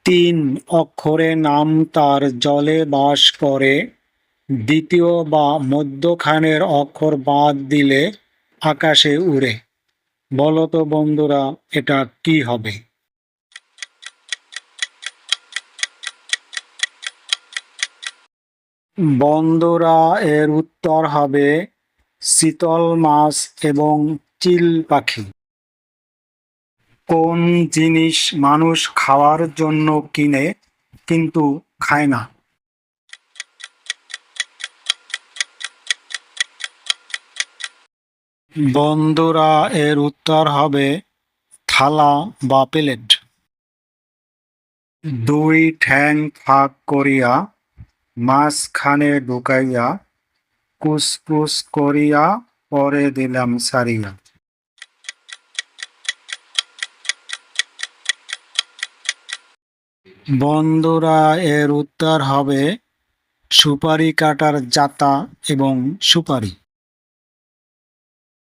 তিন অক্ষরে নাম তার জলে বাস করে, দ্বিতীয় বা মধ্যখানের অক্ষর বাদ দিলে আকাশে উড়ে। বলো তো বন্ধুরা, এটা কি হবে? বন্ধুরা, এর উত্তর হবে শীতল মাছ এবং চিল পাখি। কোন জিনিস মানুষ খাওয়ার জন্য কিনে কিন্তু খায় না? বন্ধুরা, এর উত্তর হবে থালা বা প্লেট। দুই ঠ্যাং ফাঁক করিয়া মাঝখানে ঢুকাইয়া কুসকুস করিয়া পরে দিলাম সারিয়া। বন্ধুরা, এর উত্তর হবে সুপারি কাটার জাতা এবং সুপারি।